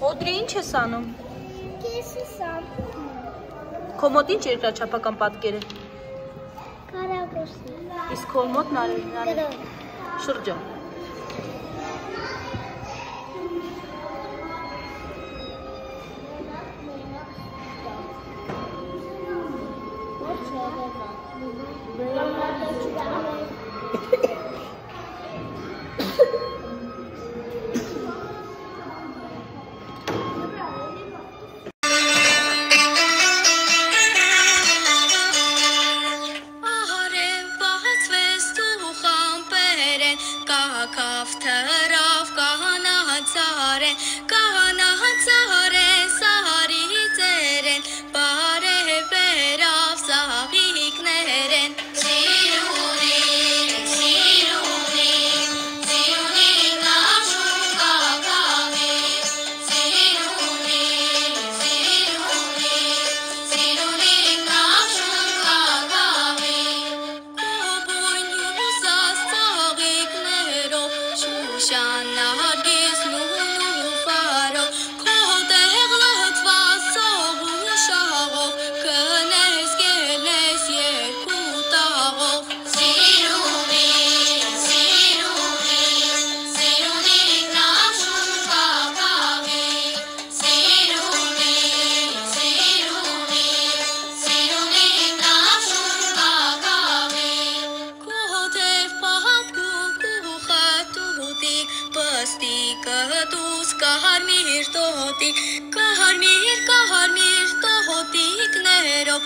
Օդրի, ինչ ես անում։ Կես ես անում։ Քո մոտ ինչ երկրաչափական պատկեր է։ Կարագոսի։ Իսկ քո մոտ նարեր։ Շրջա։ Կհարմիր տոտիկներով